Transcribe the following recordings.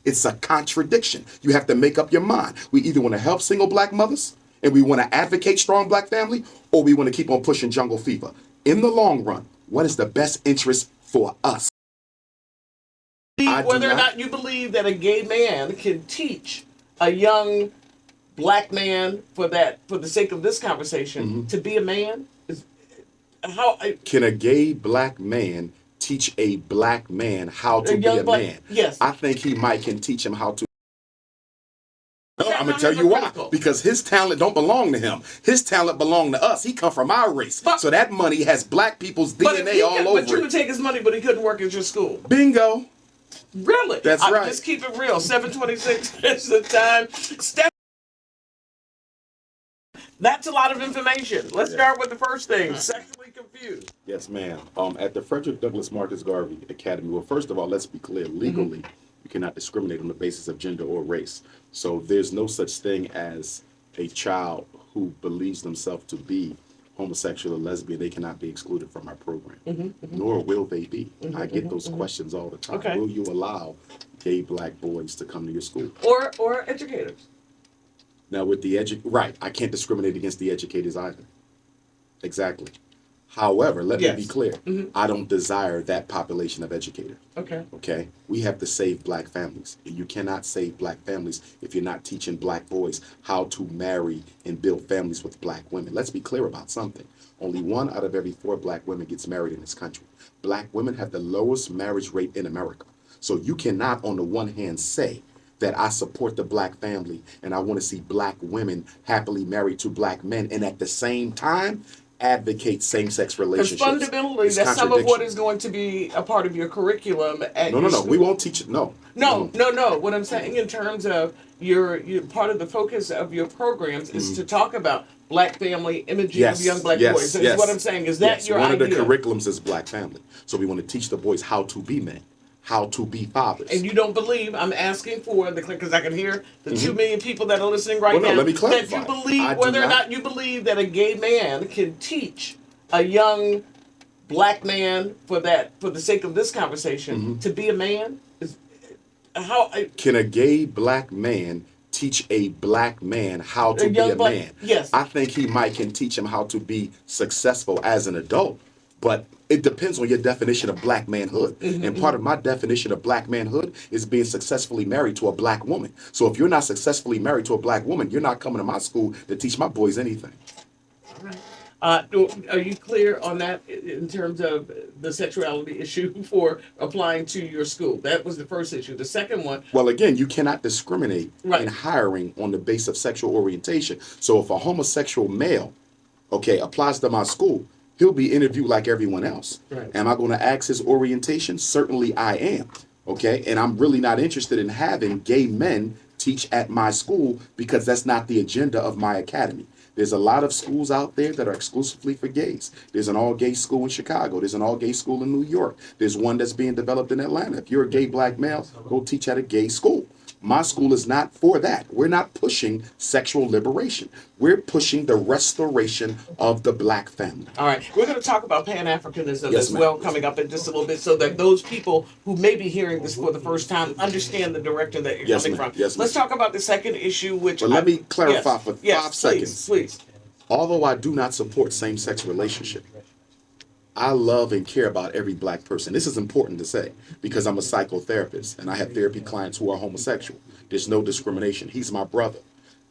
It's a contradiction. You have to make up your mind. We either want to help single black mothers and we want to advocate strong black family, or we want to keep on pushing jungle fever. In the long run, what is the best interest for us? Whether or not you believe that a gay man can teach a young black man, for the sake of this conversation, to be a man? Can a gay black man teach a black man how to be a man? Yes. I think he can teach him how to. No, I'm gonna tell you why. Because his talent don't belong to him. His talent belong to us. He come from our race, so that money has black people's DNA all over it. But you would take his money, but he couldn't work at your school. Bingo. Really? That's right. Just keep it real. 7:26 is the time. That's a lot of information. Let's start with the first thing. Sexually confused. Yes, ma'am. At the Frederick Douglass Marcus Garvey Academy, well, first of all, let's be clear. Legally, you cannot discriminate on the basis of gender or race. So there's no such thing as a child who believes themselves to be homosexual or lesbian. They cannot be excluded from our program, nor will they be. I get those questions all the time. Okay. Will you allow gay black boys to come to your school? Or educators? Now, with the right, I can't discriminate against the educators either. Exactly. However, let me be clear. I don't desire that population of educators. Okay. Okay? We have to save black families. You cannot save black families if you're not teaching black boys how to marry and build families with black women. Let's be clear about something. Only 1 out of every 4 black women gets married in this country. Black women have the lowest marriage rate in America. So you cannot, on the one hand, say that I support the black family and I want to see black women happily married to black men, and at the same time advocate same-sex relationships. Because fundamentally, that's some of what is going to be a part of your curriculum at your school. We won't teach it. No. What I'm saying in terms of your part of the focus of your programs is to talk about black family, imaging of young black boys. Is what I'm saying. Is that your idea? One of the curriculums is black family. So we want to teach the boys how to be men, how to be fathers. And you don't believe, I'm asking for the, because I can hear the 2 million people that are listening right now. Let me clarify. That you believe, whether or not you believe that a gay man can teach a young black man, for the sake of this conversation, to be a man? Can a gay black man teach a black man how to be a man? Yes. I think he can teach him how to be successful as an adult, but it depends on your definition of black manhood. And part of my definition of black manhood is being successfully married to a black woman. So if you're not successfully married to a black woman, you're not coming to my school to teach my boys anything. Are you clear on that in terms of the sexuality issue for applying to your school? That was the first issue. The second one. Well, again, you cannot discriminate in hiring on the basis of sexual orientation. So if a homosexual male, applies to my school, he'll be interviewed like everyone else. Right. Am I going to ask his orientation? Certainly I am. Okay. And I'm really not interested in having gay men teach at my school because that's not the agenda of my academy. There's a lot of schools out there that are exclusively for gays. There's an all-gay school in Chicago. There's an all-gay school in New York. There's one that's being developed in Atlanta. If you're a gay black male, go teach at a gay school. My school is not for that. We're not pushing sexual liberation. We're pushing the restoration of the black family. All right. We're going to talk about Pan-Africanism as well coming up in just a little bit so that those people who may be hearing this for the first time understand the direction that you're coming from. Let's talk about the second issue, which... But let me clarify for 5 seconds. Please. Although I do not support same-sex relationship, I love and care about every black person. This is important to say because I'm a psychotherapist and I have therapy clients who are homosexual. There's no discrimination. He's my brother.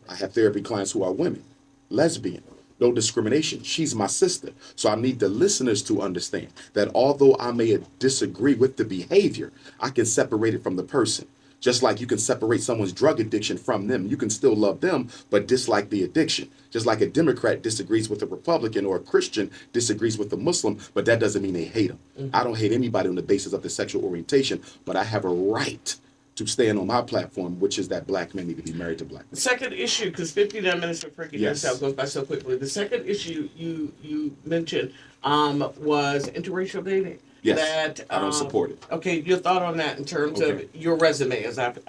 I have therapy clients who are women, lesbian. No discrimination. She's my sister. So I need the listeners to understand that although I may disagree with the behavior, I can separate it from the person. Just like you can separate someone's drug addiction from them, you can still love them, but dislike the addiction. Just like a Democrat disagrees with a Republican or a Christian disagrees with a Muslim, but that doesn't mean they hate them. I don't hate anybody on the basis of their sexual orientation, but I have a right to stand on my platform, which is that black men need to be married to black men. The second issue, because 59 minutes of freaking yourself goes by so quickly. The second issue you mentioned was interracial dating. Yes, I don't support it. Okay, your thought on that in terms of your resume, as I've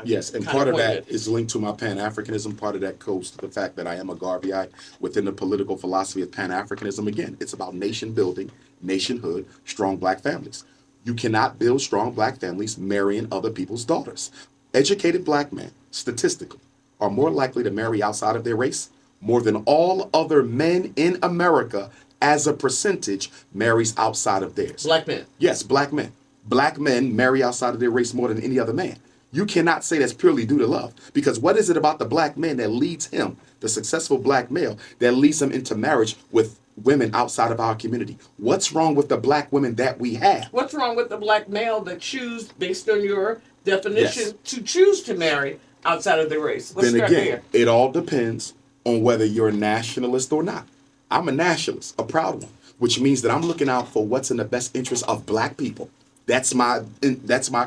yes, and part of that is linked to my Pan-Africanism. Part of that goes to the fact that I am a Garveyite within the political philosophy of Pan-Africanism. Again, it's about nation building, nationhood, strong black families. You cannot build strong black families marrying other people's daughters. Educated black men, statistically, are more likely to marry outside of their race. More than all other men in America, as a percentage, marries outside of theirs. Black men. Yes, black men. Black men marry outside of their race more than any other man. You cannot say that's purely due to love, because what is it about the black man that leads him, the successful black male, that leads him into marriage with women outside of our community? What's wrong with the black women that we have? What's wrong with the black male that choose, based on your definition, to choose to marry outside of their race? Let's then start again, there. it all depends on whether you're a nationalist or not. I'm a nationalist, a proud one, which means that I'm looking out for what's in the best interest of black people. That's my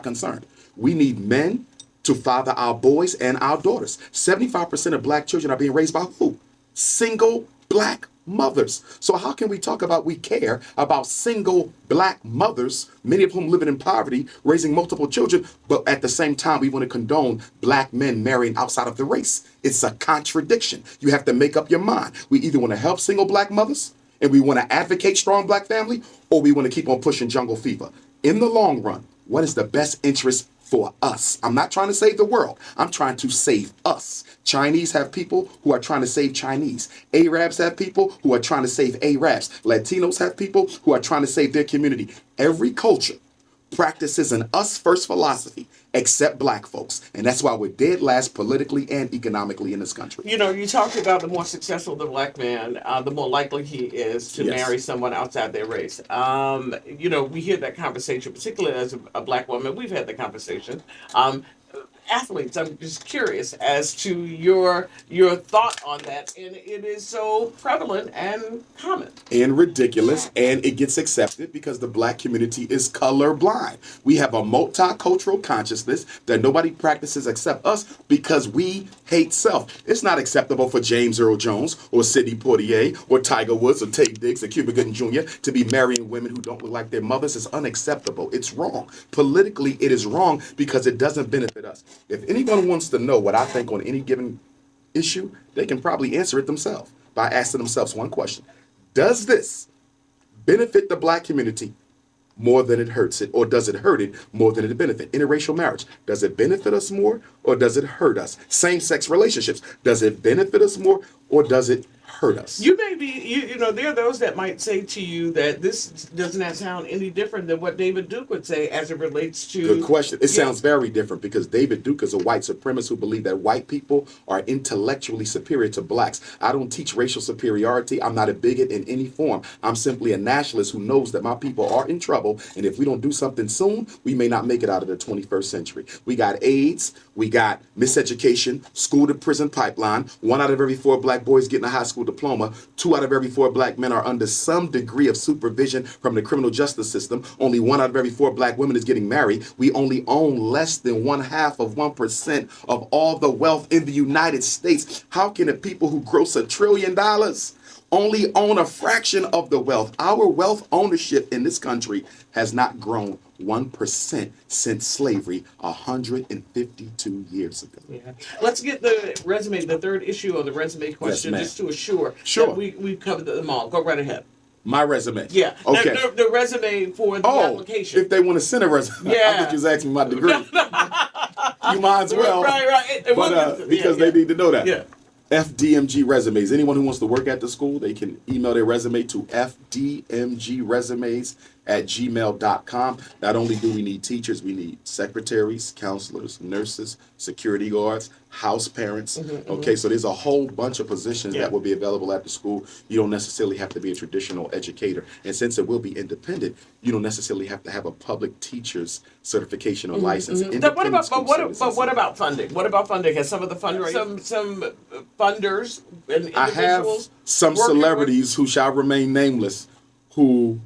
concern. We need men to father our boys and our daughters. 75% of black children are being raised by who? Single black mothers. So how can we talk about we care about single black mothers, many of whom living in poverty, raising multiple children, but at the same time we want to condone black men marrying outside of the race? It's a contradiction. You have to make up your mind. We either want to help single black mothers and we want to advocate strong black family, or we want to keep on pushing jungle fever. In the long run, what is the best interest for us? I'm not trying to save the world. I'm trying to save us. Chinese have people who are trying to save Chinese. Arabs have people who are trying to save Arabs. Latinos have people who are trying to save their community. Every culture practices an us first philosophy except black folks. And that's why we're dead last politically and economically in this country. You know, you talked about the more successful the black man, the more likely he is to marry someone outside their race. You know, we hear that conversation, particularly as a black woman. We've had the conversation. Athletes, I'm just curious as to your thought on that, and it is so prevalent and common and ridiculous, and it gets accepted because the black community is colorblind. We have a multicultural consciousness that nobody practices except us because we hate self. It's not acceptable for James Earl Jones or Sidney Poitier or Tiger Woods or Tate Diggs or Cuba Gooding Jr. to be marrying women who don't look like their mothers. It's unacceptable. It's wrong. Politically, it is wrong because it doesn't benefit us. If anyone wants to know what I think on any given issue, they can probably answer it themselves by asking themselves one question. Does this benefit the black community more than it hurts it, or does it hurt it more than it benefits? Interracial marriage, does it benefit us more or does it hurt us? Same-sex relationships, does it benefit us more or does it hurt us? You may be, you know, there are those that might say to you that this does not sound any different than what David Duke would say as it relates to... Good question. It sounds very different because David Duke is a white supremacist who believes that white people are intellectually superior to blacks. I don't teach racial superiority. I'm not a bigot in any form. I'm simply a nationalist who knows that my people are in trouble, and if we don't do something soon, we may not make it out of the 21st century. We got AIDS, we got miseducation, school to prison pipeline. 1 out of every 4 black boys getting a high school diploma. 2 out of every 4 black men are under some degree of supervision from the criminal justice system. Only 1 out of every 4 black women is getting married. We only own less than 1/2% of all the wealth in the United States. How can the people who gross $1 trillion only own a fraction of the wealth? Our wealth ownership in this country has not grown 1% since slavery 152 years ago. Yeah. Let's get the resume, the third issue on the resume question, just to assure that we've covered them all. Go right ahead. My resume. Yeah. Okay. The resume for the application. If they want to send a resume. Yeah. I thought you was asking my degree. You might as well. Right. But, because they need to know that. Yeah. FDMG resumes. Anyone who wants to work at the school, they can email their resume to fdmgresumes@gmail.com. Not only do we need teachers, we need secretaries, counselors, nurses, security guards, house parents. Okay, so there's a whole bunch of positions that will be available at the school. You don't necessarily have to be a traditional educator. And since it will be independent, you don't necessarily have to have a public teacher's certification or license. What about funding? What about funding? Has some of the fundraising, some funders and individuals? I have some celebrities who shall remain nameless who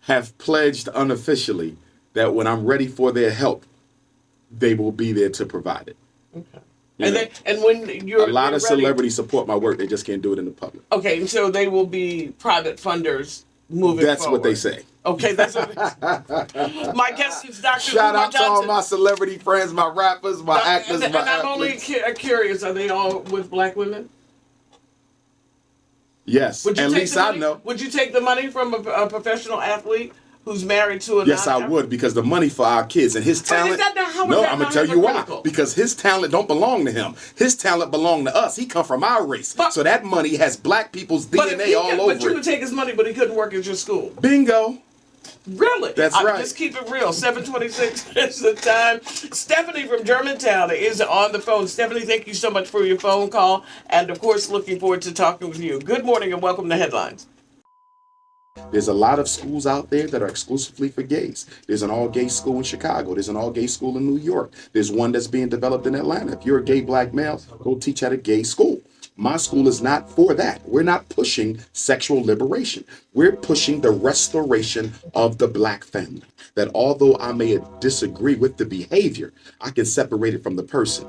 have pledged unofficially that when I'm ready for their help, they will be there to provide it. Okay. And when you're a lot of celebrities support my work, they just can't do it in the public. Okay, so they will be private funders moving That's forward. what they say. Okay, that's what my guest is Dr. Shout Umar out to all Johnson. my celebrity friends, my rappers, my actors, and my I'm only curious, are they all with black women? Yes, at least I know. Would you take the money from a professional athlete who's married to a Yes, I would, because the money for our kids and his But talent. is that not- how is No, that I'm gonna not tell you why. hypocritical? Because his talent don't belong to him. His talent belong to us. He come from our race, But- so that money has black people's But if DNA he all could, over but you it. would take his money, but he couldn't work at your school. Bingo. Really? That's right. Just keep it real. 7:26 is the time. Stephanie from Germantown is on the phone. Stephanie, thank you so much for your phone call. And of course, looking forward to talking with you. Good morning and welcome to Headlines. There's a lot of schools out there that are exclusively for gays. There's an all-gay school in Chicago. There's an all-gay school in New York. There's one that's being developed in Atlanta. If you're a gay black male, go teach at a gay school. My school is not for that. We're not pushing sexual liberation. We're pushing the restoration of the black family. That although I may disagree with the behavior, I can separate it from the person.